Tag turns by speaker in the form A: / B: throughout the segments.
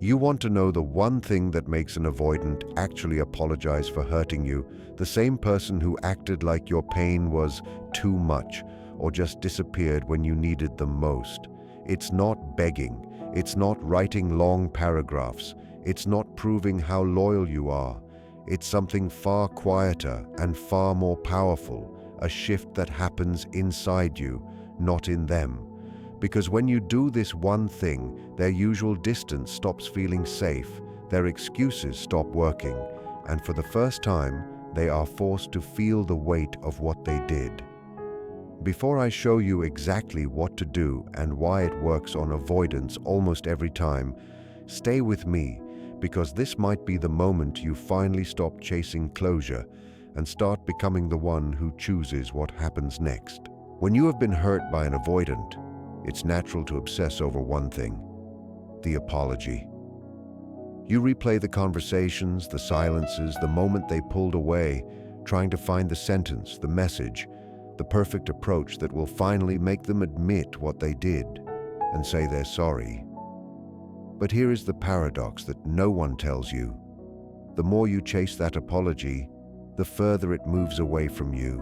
A: You want to know the one thing that makes an avoidant actually apologize for hurting you, the same person who acted like your pain was too much or just disappeared when you needed them most. It's not begging, it's not writing long paragraphs, it's not proving how loyal you are. It's something far quieter and far more powerful, a shift that happens inside you, not in them. Because when you do this one thing, their usual distance stops feeling safe, their excuses stop working, and for the first time, they are forced to feel the weight of what they did. Before I show you exactly what to do and why it works on avoidance almost every time, stay with me, because this might be the moment you finally stop chasing closure and start becoming the one who chooses what happens next. When you have been hurt by an avoidant, it's natural to obsess over one thing: the apology. You replay the conversations, the silences, the moment they pulled away, trying to find the sentence, the message, the perfect approach that will finally make them admit what they did and say they're sorry. But here is the paradox that no one tells you. The more you chase that apology, the further it moves away from you.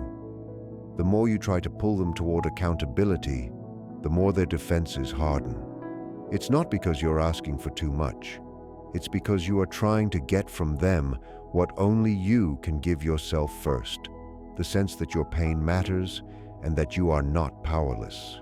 A: The more you try to pull them toward accountability, the more their defenses harden. It's not because you're asking for too much. It's because you are trying to get from them what only you can give yourself first: the sense that your pain matters and that you are not powerless.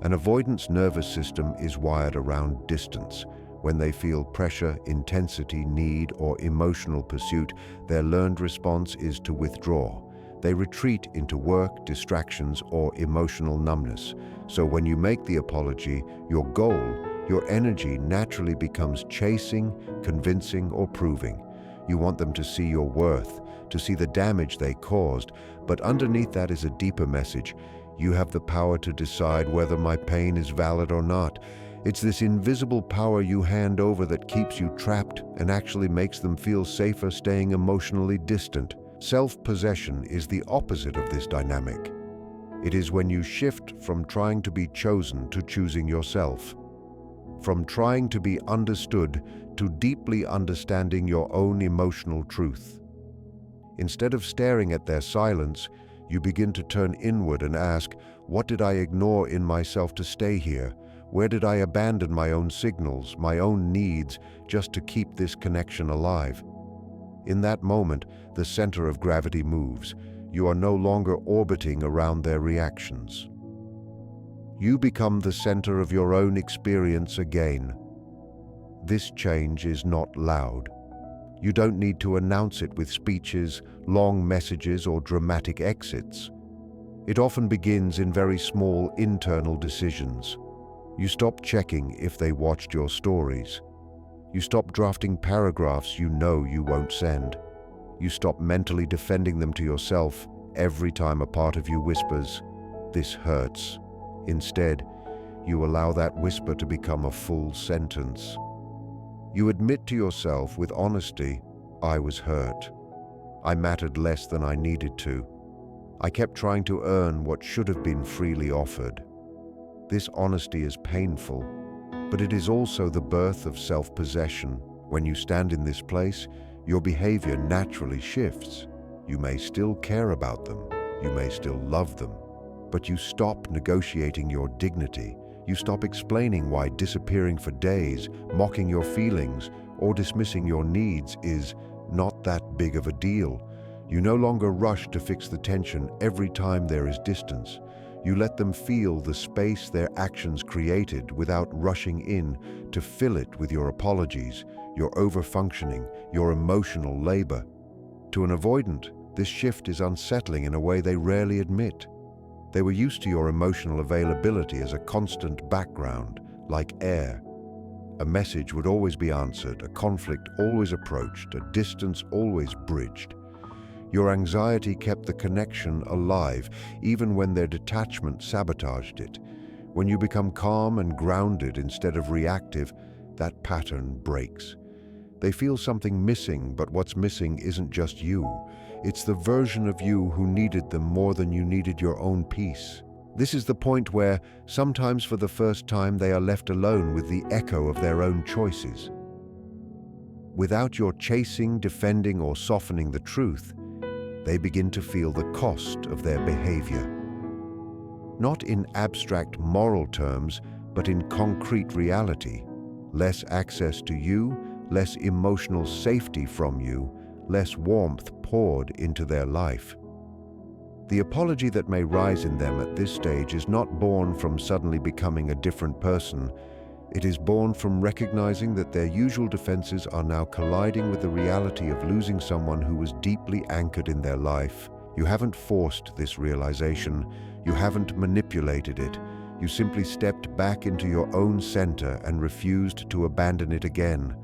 A: An avoidant's nervous system is wired around distance. When they feel pressure, intensity, need, or emotional pursuit, their learned response is to withdraw. They retreat into work, distractions, or emotional numbness. So when you make the apology your goal, your energy naturally becomes chasing, convincing, or proving. You want them to see your worth, to see the damage they caused, but underneath that is a deeper message. You have the power to decide whether my pain is valid or not. It's this invisible power you hand over that keeps you trapped and actually makes them feel safer staying emotionally distant. Self-possession is the opposite of this dynamic. It is when you shift from trying to be chosen to choosing yourself, from trying to be understood to deeply understanding your own emotional truth. Instead of staring at their silence, you begin to turn inward and ask, what did I ignore in myself to stay here? Where did I abandon my own signals, my own needs, just to keep this connection alive? In that moment, the center of gravity moves. You are no longer orbiting around their reactions. You become the center of your own experience again. This change is not loud. You don't need to announce it with speeches, long messages, or dramatic exits. It often begins in very small internal decisions. You stop checking if they watched your stories. You stop drafting paragraphs you know you won't send. You stop mentally defending them to yourself every time a part of you whispers, "This hurts." Instead, you allow that whisper to become a full sentence. You admit to yourself with honesty, "I was hurt. I mattered less than I needed to. I kept trying to earn what should have been freely offered." This honesty is painful, but it is also the birth of self-possession. When you stand in this place, your behavior naturally shifts. You may still care about them, you may still love them, but you stop negotiating your dignity. You stop explaining why disappearing for days, mocking your feelings, or dismissing your needs is not that big of a deal. You no longer rush to fix the tension every time there is distance. You let them feel the space their actions created without rushing in to fill it with your apologies, your overfunctioning, your emotional labor. To an avoidant, this shift is unsettling in a way they rarely admit. They were used to your emotional availability as a constant background, like air. A message would always be answered, a conflict always approached, a distance always bridged. Your anxiety kept the connection alive, even when their detachment sabotaged it. When you become calm and grounded instead of reactive, that pattern breaks. They feel something missing, but what's missing isn't just you. It's the version of you who needed them more than you needed your own peace. This is the point where, sometimes for the first time, they are left alone with the echo of their own choices. Without your chasing, defending, or softening the truth, they begin to feel the cost of their behavior. Not in abstract moral terms, but in concrete reality. Less access to you, less emotional safety from you, less warmth poured into their life. The apology that may rise in them at this stage is not born from suddenly becoming a different person. It is born from recognizing that their usual defenses are now colliding with the reality of losing someone who was deeply anchored in their life. You haven't forced this realization. You haven't manipulated it. You simply stepped back into your own center and refused to abandon it again.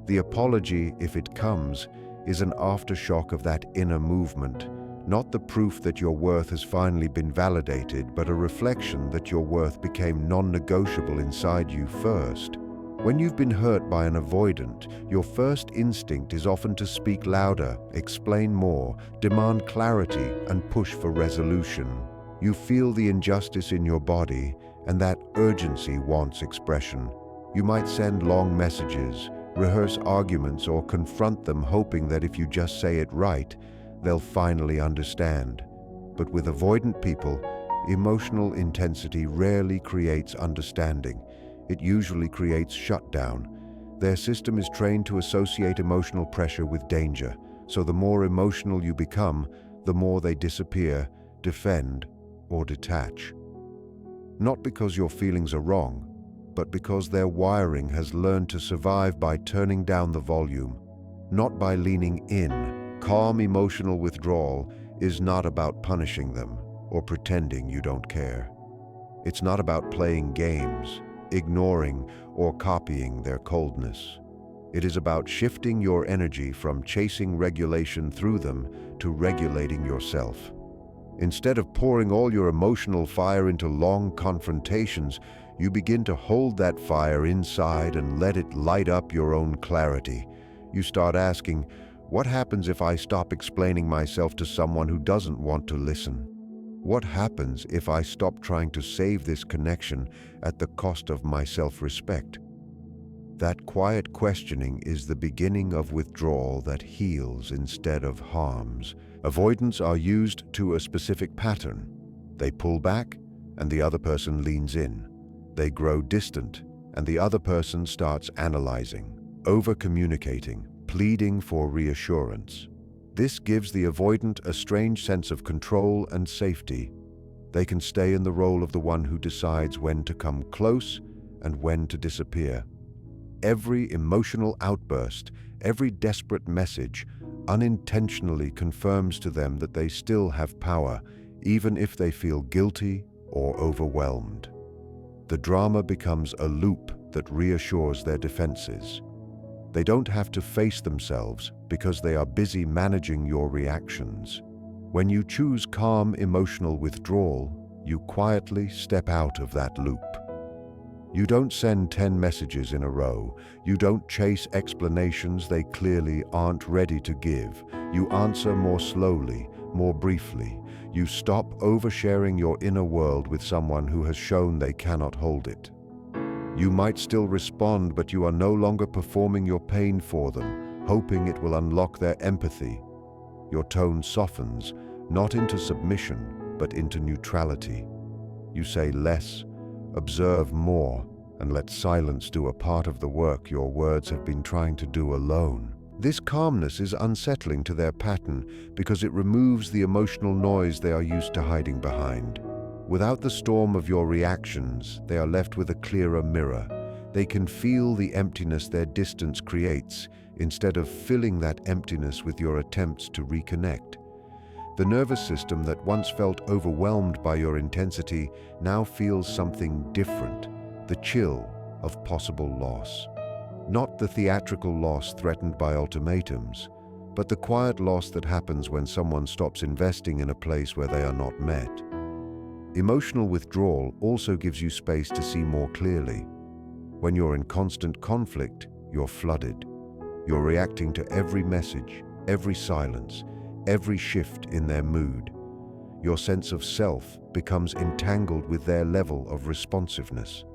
A: The apology, if it comes, is an aftershock of that inner movement, not the proof that your worth has finally been validated, but a reflection that your worth became non-negotiable inside you first. When you've been hurt by an avoidant, your first instinct is often to speak louder, explain more, demand clarity, and push for resolution. You feel the injustice in your body, and that urgency wants expression. You might send long messages, rehearse arguments, or confront them, hoping that if you just say it right, they'll finally understand. But with avoidant people, emotional intensity rarely creates understanding. It usually creates shutdown. Their system is trained to associate emotional pressure with danger, so the more emotional you become, the more they disappear, defend, or detach. Not because your feelings are wrong, but because their wiring has learned to survive by turning down the volume, not by leaning in. Calm emotional withdrawal is not about punishing them or pretending you don't care. It's not about playing games, ignoring, or copying their coldness. It is about shifting your energy from chasing regulation through them to regulating yourself. Instead of pouring all your emotional fire into long confrontations, you begin to hold that fire inside and let it light up your own clarity. You start asking, what happens if I stop explaining myself to someone who doesn't want to listen? What happens if I stop trying to save this connection at the cost of my self-respect? That quiet questioning is the beginning of withdrawal that heals instead of harms. Avoidants are used to a specific pattern. They pull back, and the other person leans in. They grow distant, and the other person starts analyzing, over-communicating, pleading for reassurance. This gives the avoidant a strange sense of control and safety. They can stay in the role of the one who decides when to come close and when to disappear. Every emotional outburst, every desperate message, unintentionally confirms to them that they still have power, even if they feel guilty or overwhelmed. The drama becomes a loop that reassures their defenses. They don't have to face themselves because they are busy managing your reactions. When you choose calm emotional withdrawal, you quietly step out of that loop. You don't send 10 messages in a row. You don't chase explanations they clearly aren't ready to give. You answer more slowly, more briefly. You stop oversharing your inner world with someone who has shown they cannot hold it. You might still respond, but you are no longer performing your pain for them, hoping it will unlock their empathy. Your tone softens, not into submission, but into neutrality. You say less, observe more, and let silence do a part of the work your words have been trying to do alone. This calmness is unsettling to their pattern because it removes the emotional noise they are used to hiding behind. Without the storm of your reactions, they are left with a clearer mirror. They can feel the emptiness their distance creates, instead of filling that emptiness with your attempts to reconnect. The nervous system that once felt overwhelmed by your intensity now feels something different, the chill of possible loss. Not the theatrical loss threatened by ultimatums, but the quiet loss that happens when someone stops investing in a place where they are not met. Emotional withdrawal also gives you space to see more clearly. When you're in constant conflict, you're flooded. You're reacting to every message, every silence, every shift in their mood. Your sense of self becomes entangled with their level of responsiveness.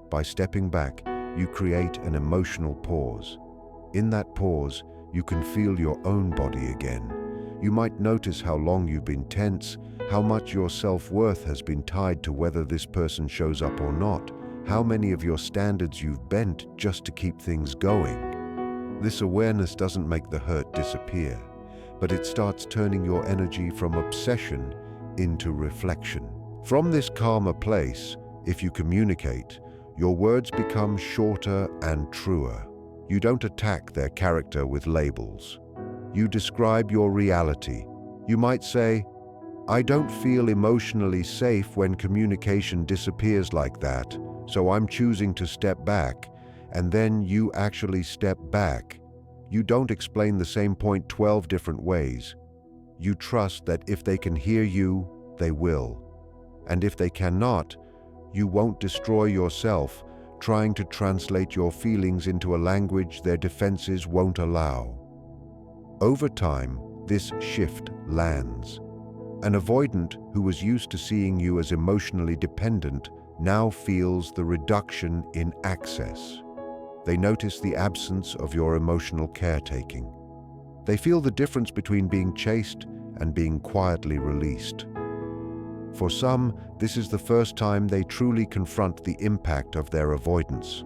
A: By stepping back, you create an emotional pause. In that pause, you can feel your own body again. You might notice how long you've been tense, how much your self-worth has been tied to whether this person shows up or not, how many of your standards you've bent just to keep things going. This awareness doesn't make the hurt disappear, but it starts turning your energy from obsession into reflection. From this calmer place, if you communicate, your words become shorter and truer. You don't attack their character with labels. You describe your reality. You might say, "I don't feel emotionally safe when communication disappears like that, so I'm choosing to step back," and then you actually step back. You don't explain the same point 12 different ways. You trust that if they can hear you, they will. And if they cannot, you won't destroy yourself trying to translate your feelings into a language their defenses won't allow. Over time, this shift lands. An avoidant who was used to seeing you as emotionally dependent now feels the reduction in access. They notice the absence of your emotional caretaking. They feel the difference between being chased and being quietly released. For some, this is the first time they truly confront the impact of their avoidance.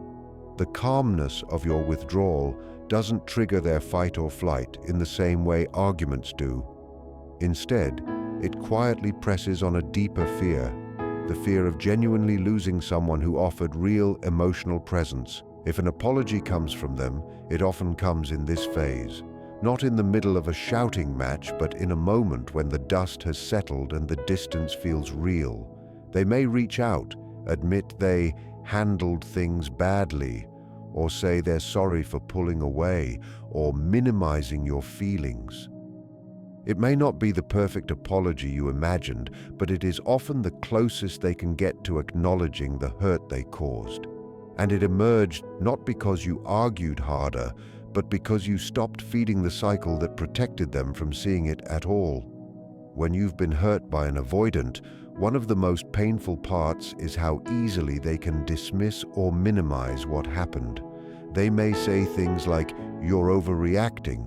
A: The calmness of your withdrawal doesn't trigger their fight or flight in the same way arguments do. Instead, it quietly presses on a deeper fear, the fear of genuinely losing someone who offered real emotional presence. If an apology comes from them, it often comes in this phase. Not in the middle of a shouting match, but in a moment when the dust has settled and the distance feels real. They may reach out, admit they handled things badly, or say they're sorry for pulling away or minimizing your feelings. It may not be the perfect apology you imagined, but it is often the closest they can get to acknowledging the hurt they caused. And it emerged not because you argued harder, but because you stopped feeding the cycle that protected them from seeing it at all. When you've been hurt by an avoidant, one of the most painful parts is how easily they can dismiss or minimize what happened. They may say things like, "You're overreacting,"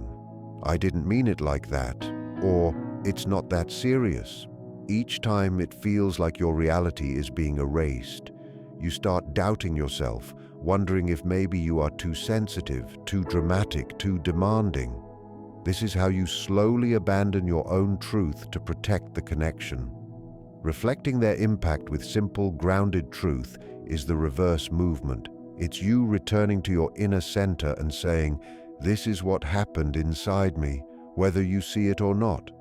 A: "I didn't mean it like that," or "It's not that serious." Each time it feels like your reality is being erased. You start doubting yourself, wondering if maybe you are too sensitive, too dramatic, too demanding. This is how you slowly abandon your own truth to protect the connection. Reflecting their impact with simple, grounded truth is the reverse movement. It's you returning to your inner center and saying, "This is what happened inside me, whether you see it or not."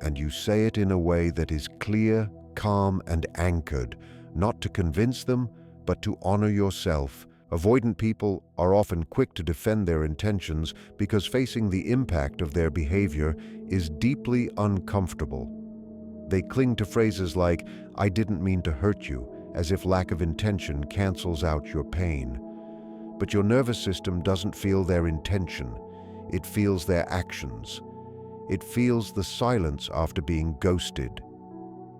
A: And you say it in a way that is clear, calm, and anchored, not to convince them, but to honor yourself. Avoidant people are often quick to defend their intentions because facing the impact of their behavior is deeply uncomfortable. They cling to phrases like, "I didn't mean to hurt you," as if lack of intention cancels out your pain. But your nervous system doesn't feel their intention. It feels their actions. It feels the silence after being ghosted.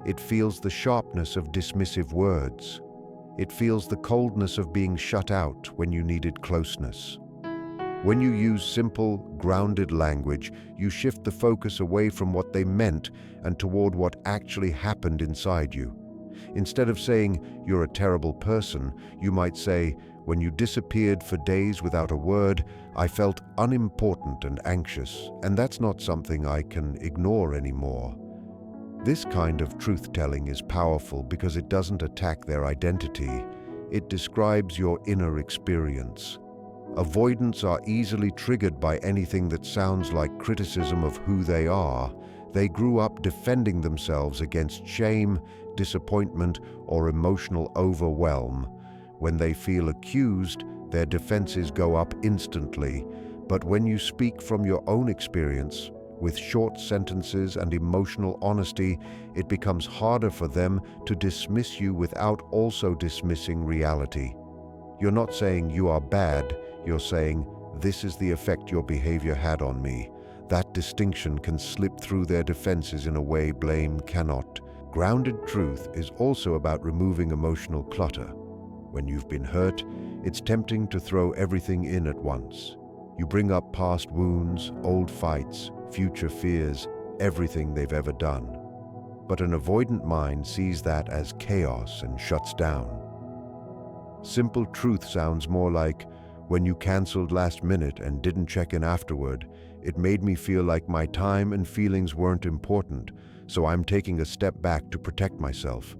A: It feels the sharpness of dismissive words. It feels the coldness of being shut out when you needed closeness. When you use simple, grounded language, you shift the focus away from what they meant and toward what actually happened inside you. Instead of saying, "You're a terrible person," you might say, "When you disappeared for days without a word, I felt unimportant and anxious, and that's not something I can ignore anymore." This kind of truth-telling is powerful because it doesn't attack their identity. It describes your inner experience. Avoidants are easily triggered by anything that sounds like criticism of who they are. They grew up defending themselves against shame, disappointment, or emotional overwhelm. When they feel accused, their defenses go up instantly. But when you speak from your own experience, with short sentences and emotional honesty, it becomes harder for them to dismiss you without also dismissing reality. You're not saying you are bad, you're saying, "This is the effect your behavior had on me." That distinction can slip through their defenses in a way blame cannot. Grounded truth is also about removing emotional clutter. When you've been hurt, it's tempting to throw everything in at once. You bring up past wounds, old fights, future fears, everything they've ever done. But an avoidant mind sees that as chaos and shuts down. Simple truth sounds more like, when you canceled last minute and didn't check in afterward, it made me feel like my time and feelings weren't important, so I'm taking a step back to protect myself.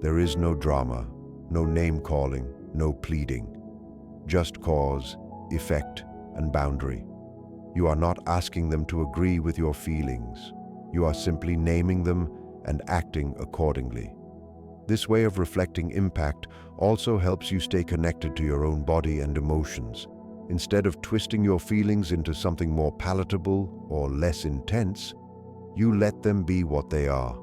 A: There is no drama, no name-calling, no pleading. Just cause, effect, and boundary. You are not asking them to agree with your feelings. You are simply naming them and acting accordingly. This way of reflecting impact also helps you stay connected to your own body and emotions. Instead of twisting your feelings into something more palatable or less intense, you let them be what they are.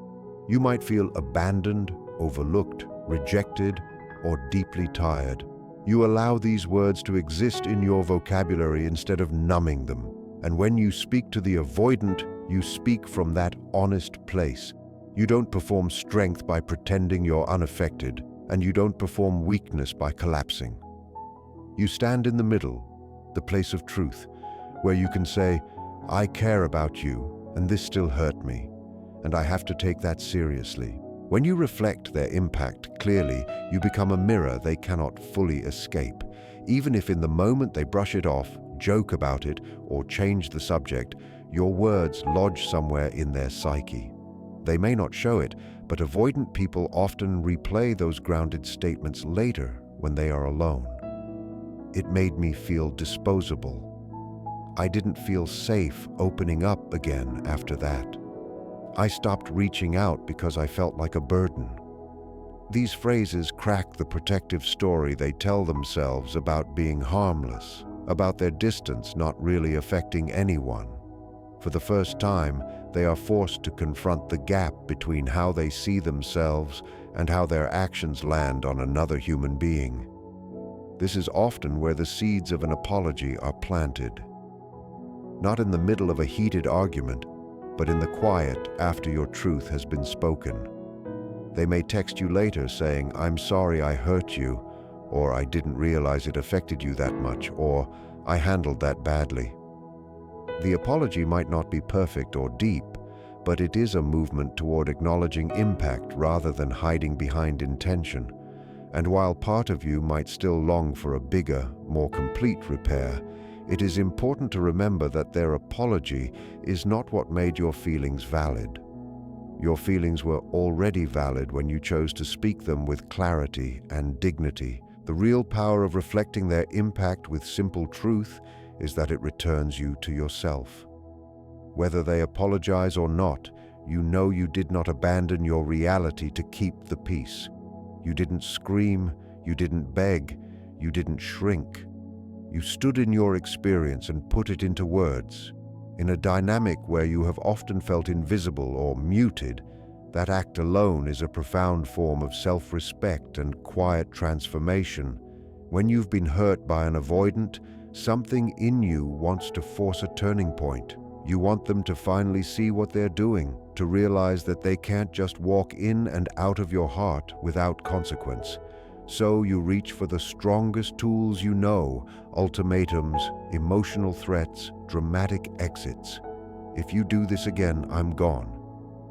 A: You might feel abandoned, overlooked, rejected, or deeply tired. You allow these words to exist in your vocabulary instead of numbing them. And when you speak to the avoidant, you speak from that honest place. You don't perform strength by pretending you're unaffected, and you don't perform weakness by collapsing. You stand in the middle, the place of truth, where you can say, I care about you, and this still hurt me, and I have to take that seriously. When you reflect their impact clearly, you become a mirror they cannot fully escape. Even if in the moment they brush it off, joke about it, or change the subject, your words lodge somewhere in their psyche. They may not show it, but avoidant people often replay those grounded statements later when they are alone. It made me feel disposable. I didn't feel safe opening up again after that. I stopped reaching out because I felt like a burden. These phrases crack the protective story they tell themselves about being harmless, about their distance not really affecting anyone. For the first time, they are forced to confront the gap between how they see themselves and how their actions land on another human being. This is often where the seeds of an apology are planted. Not in the middle of a heated argument, but in the quiet after your truth has been spoken. They may text you later saying, I'm sorry I hurt you, or I didn't realize it affected you that much, or I handled that badly. The apology might not be perfect or deep, but it is a movement toward acknowledging impact rather than hiding behind intention. And while part of you might still long for a bigger, more complete repair, it is important to remember that their apology is not what made your feelings valid. Your feelings were already valid when you chose to speak them with clarity and dignity. The real power of reflecting their impact with simple truth is that it returns you to yourself. Whether they apologize or not, you know you did not abandon your reality to keep the peace. You didn't scream, you didn't beg, you didn't shrink. You stood in your experience and put it into words. In a dynamic where you have often felt invisible or muted, that act alone is a profound form of self-respect and quiet transformation. When you've been hurt by an avoidant, something in you wants to force a turning point. You want them to finally see what they're doing, to realize that they can't just walk in and out of your heart without consequence. So you reach for the strongest tools you know: ultimatums, emotional threats, dramatic exits. If you do this again, I'm gone.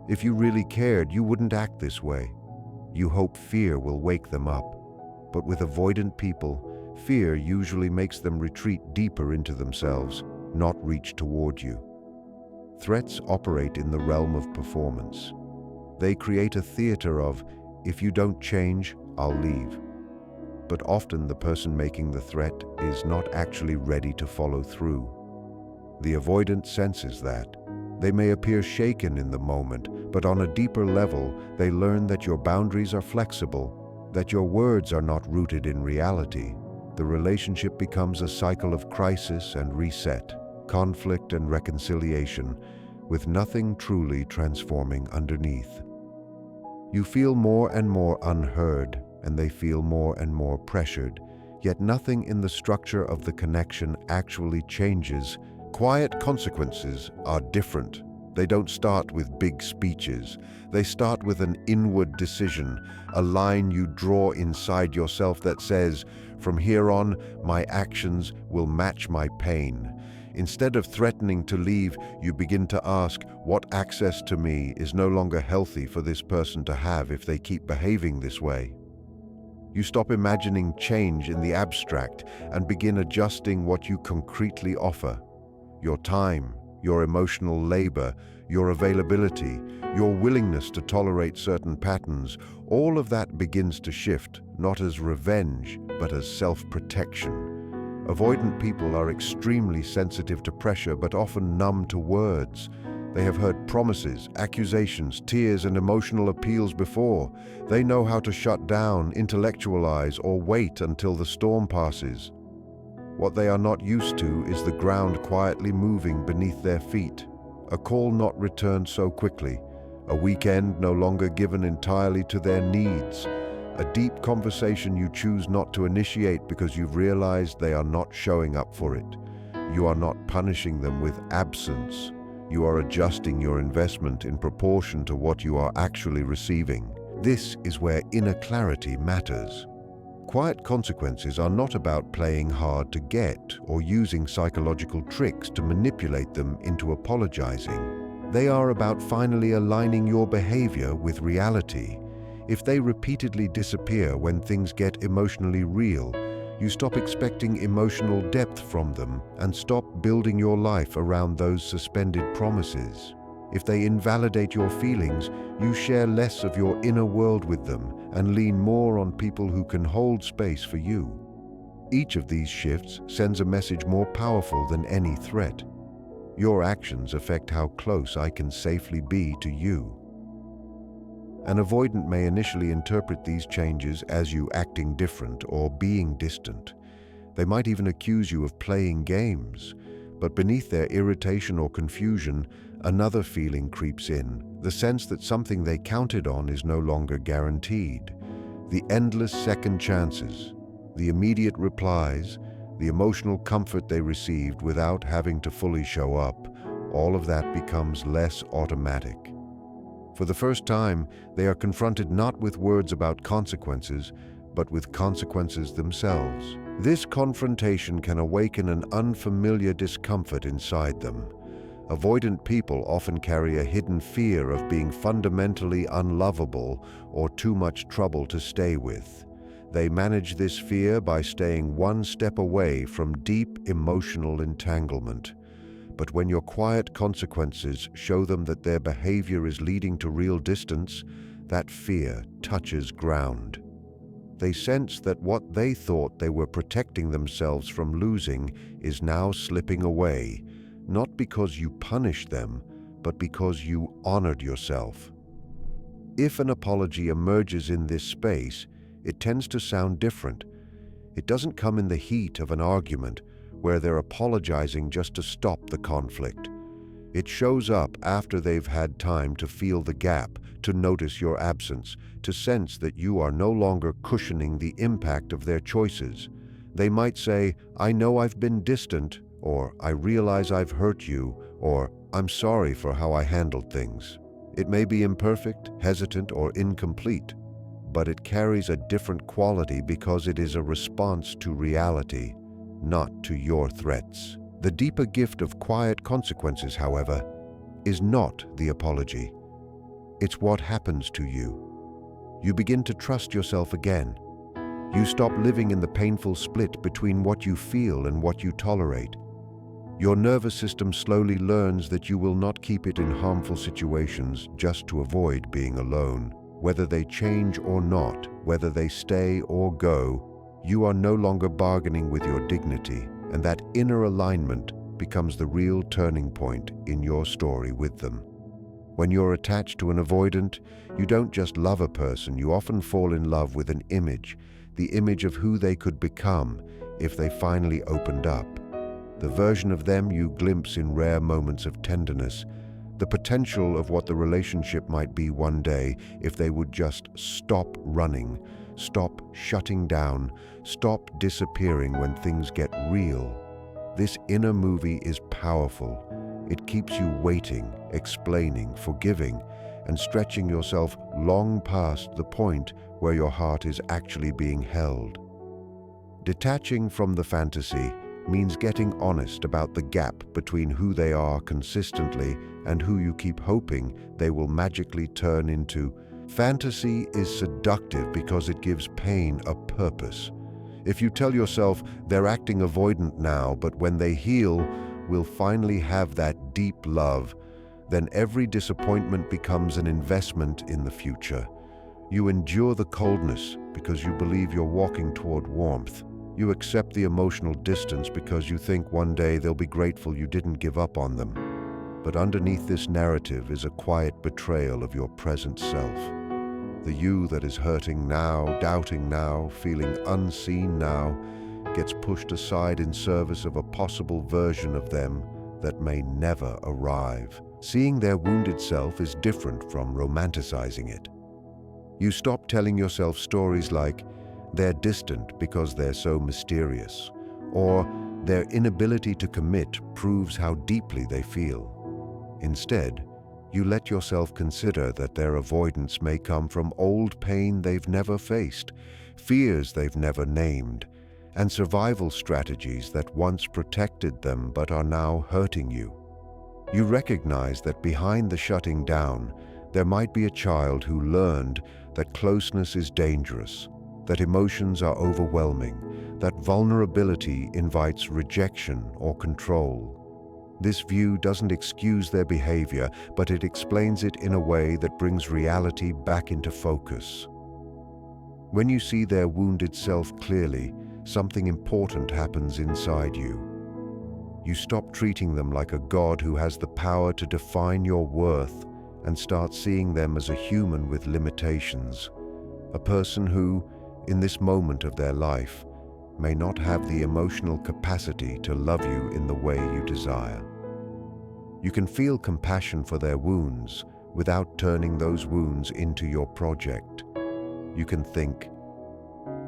A: If you really cared, you wouldn't act this way. You hope fear will wake them up. But with avoidant people, fear usually makes them retreat deeper into themselves, not reach toward you. Threats operate in the realm of performance. They create a theater of, if you don't change, I'll leave. But often the person making the threat is not actually ready to follow through. The avoidant senses that. They may appear shaken in the moment, but on a deeper level, they learn that your boundaries are flexible, that your words are not rooted in reality. The relationship becomes a cycle of crisis and reset, conflict and reconciliation, with nothing truly transforming underneath. You feel more and more unheard, and they feel more and more pressured, yet nothing in the structure of the connection actually changes. Quiet consequences are different. They don't start with big speeches. They start with an inward decision, a line you draw inside yourself that says, "From here on, my actions will match my pain." Instead of threatening to leave, you begin to ask, what access to me is no longer healthy for this person to have if they keep behaving this way? You stop imagining change in the abstract and begin adjusting what you concretely offer. Your time, your emotional labor, your availability, your willingness to tolerate certain patterns, all of that begins to shift, not as revenge, but as self-protection. Avoidant people are extremely sensitive to pressure, but often numb to words. They have heard promises, accusations, tears, and emotional appeals before. They know how to shut down, intellectualize, or wait until the storm passes. What they are not used to is the ground quietly moving beneath their feet, a call not returned so quickly, a weekend no longer given entirely to their needs, a deep conversation you choose not to initiate because you've realized they are not showing up for it. You are not punishing them with absence. You are adjusting your investment in proportion to what you are actually receiving. This is where inner clarity matters. Quiet consequences are not about playing hard to get or using psychological tricks to manipulate them into apologizing. They are about finally aligning your behavior with reality. If they repeatedly disappear when things get emotionally real, you stop expecting emotional depth from them and stop building your life around those suspended promises. If they invalidate your feelings, you share less of your inner world with them and lean more on people who can hold space for you. Each of these shifts sends a message more powerful than any threat. Your actions affect how close I can safely be to you. An avoidant may initially interpret these changes as you acting different or being distant. They might even accuse you of playing games. But beneath their irritation or confusion, another feeling creeps in, the sense that something they counted on is no longer guaranteed. The endless second chances, the immediate replies, the emotional comfort they received without having to fully show up, all of that becomes less automatic. For the first time, they are confronted not with words about consequences, but with consequences themselves. This confrontation can awaken an unfamiliar discomfort inside them. Avoidant people often carry a hidden fear of being fundamentally unlovable or too much trouble to stay with. They manage this fear by staying one step away from deep emotional entanglement. But when your quiet consequences show them that their behavior is leading to real distance, that fear touches ground. They sense that what they thought they were protecting themselves from losing is now slipping away, not because you punished them, but because you honored yourself. If an apology emerges in this space, it tends to sound different. It doesn't come in the heat of an argument, where they're apologizing just to stop the conflict. It shows up after they've had time to feel the gap, to notice your absence, to sense that you are no longer cushioning the impact of their choices. They might say, "I know I've been distant," or "I realize I've hurt you," or "I'm sorry for how I handled things." It may be imperfect, hesitant, or incomplete, but it carries a different quality because it is a response to reality, not to your threats. The deeper gift of quiet consequences, however, is not the apology. It's what happens to you. You begin to trust yourself again. You stop living in the painful split between what you feel and what you tolerate. Your nervous system slowly learns that you will not keep it in harmful situations just to avoid being alone. Whether they change or not, whether they stay or go, you are no longer bargaining with your dignity, and that inner alignment becomes the real turning point in your story with them. When you're attached to an avoidant, you don't just love a person, you often fall in love with an image, the image of who they could become if they finally opened up. The version of them you glimpse in rare moments of tenderness, the potential of what the relationship might be one day if they would just stop running, stop shutting down, stop disappearing when things get real. This inner movie is powerful, It keeps you waiting, explaining, forgiving, and stretching yourself long past the point where your heart is actually being held. Detaching from the fantasy means getting honest about the gap between who they are consistently and who you keep hoping they will magically turn into. Fantasy is seductive because it gives pain a purpose. If you tell yourself they're acting avoidant now, but when they heal, we'll finally have that deep love, then every disappointment becomes an investment in the future. You endure the coldness because you believe you're walking toward warmth. You accept the emotional distance because you think one day they'll be grateful you didn't give up on them. But underneath this narrative is a quiet betrayal of your present self. The you that is hurting now, doubting now, feeling unseen now, gets pushed aside in service of a possible version of them that may never arrive. Seeing their wounded self is different from romanticizing it. You stop telling yourself stories like, they're distant because they're so mysterious, or their inability to commit proves how deeply they feel. Instead, you let yourself consider that their avoidance may come from old pain they've never faced, fears they've never named, and survival strategies that once protected them but are now hurting you. You recognize that behind the shutting down, there might be a child who learned that closeness is dangerous, that emotions are overwhelming, that vulnerability invites rejection or control. This view doesn't excuse their behavior, but it explains it in a way that brings reality back into focus. When you see their wounded self clearly, something important happens inside you. You stop treating them like a god who has the power to define your worth and start seeing them as a human with limitations, a person who, in this moment of their life, may not have the emotional capacity to love you in the way you desire. You can feel compassion for their wounds without turning those wounds into your project. You can think,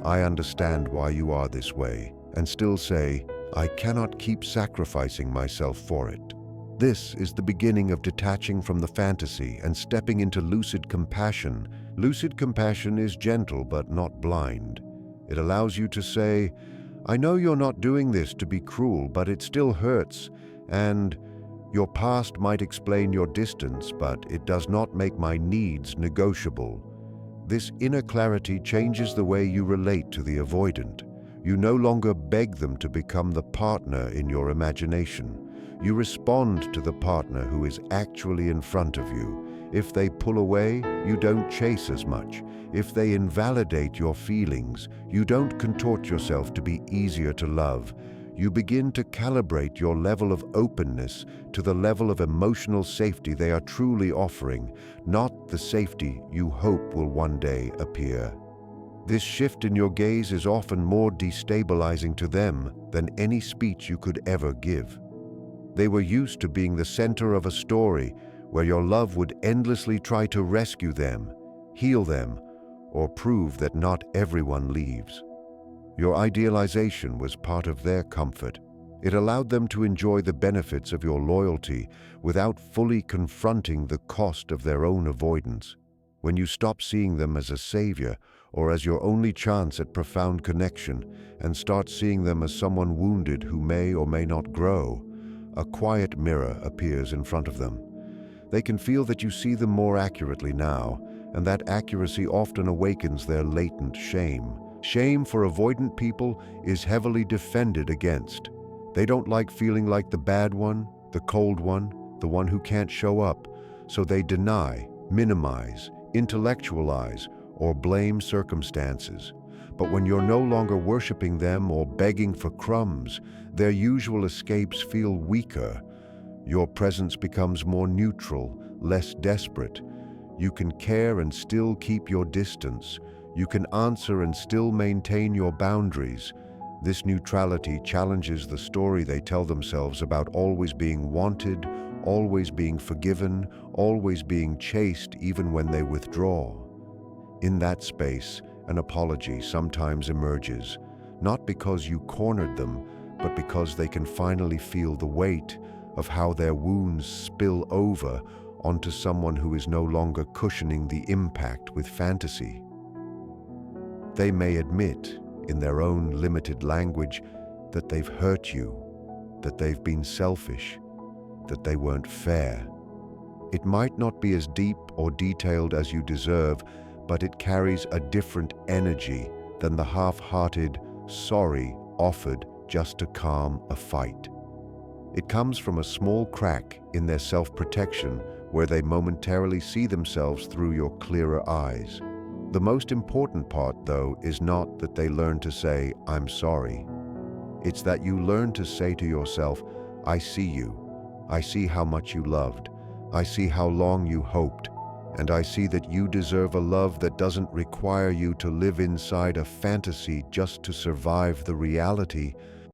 A: I understand why you are this way, and still say, I cannot keep sacrificing myself for it. This is the beginning of detaching from the fantasy and stepping into lucid compassion. Lucid compassion is gentle but not blind. It allows you to say, I know you're not doing this to be cruel, but it still hurts, and your past might explain your distance, but it does not make my needs negotiable. This inner clarity changes the way you relate to the avoidant. You no longer beg them to become the partner in your imagination. You respond to the partner who is actually in front of you. If they pull away, you don't chase as much. If they invalidate your feelings, you don't contort yourself to be easier to love. You begin to calibrate your level of openness to the level of emotional safety they are truly offering, not the safety you hope will one day appear. This shift in your gaze is often more destabilizing to them than any speech you could ever give. They were used to being the center of a story where your love would endlessly try to rescue them, heal them, or prove that not everyone leaves. Your idealization was part of their comfort. It allowed them to enjoy the benefits of your loyalty without fully confronting the cost of their own avoidance. When you stop seeing them as a savior or as your only chance at profound connection and start seeing them as someone wounded who may or may not grow, a quiet mirror appears in front of them. They can feel that you see them more accurately now, and that accuracy often awakens their latent shame. Shame for avoidant people is heavily defended against. They don't like feeling like the bad one, the cold one, the one who can't show up, so they deny, minimize, intellectualize, or blame circumstances. But when you're no longer worshiping them or begging for crumbs, their usual escapes feel weaker. Your presence becomes more neutral, less desperate. You can care and still keep your distance. You can answer and still maintain your boundaries. This neutrality challenges the story they tell themselves about always being wanted, always being forgiven, always being chased even when they withdraw. In that space, an apology sometimes emerges, not because you cornered them, but because they can finally feel the weight of how their wounds spill over onto someone who is no longer cushioning the impact with fantasy. They may admit, in their own limited language, that they've hurt you, that they've been selfish, that they weren't fair. It might not be as deep or detailed as you deserve, but it carries a different energy than the half-hearted sorry offered just to calm a fight. It comes from a small crack in their self-protection where they momentarily see themselves through your clearer eyes. The most important part, though, is not that they learn to say, "I'm sorry." It's that you learn to say to yourself, "I see you. I see how much you loved. I see how long you hoped. And I see that you deserve a love that doesn't require you to live inside a fantasy just to survive the reality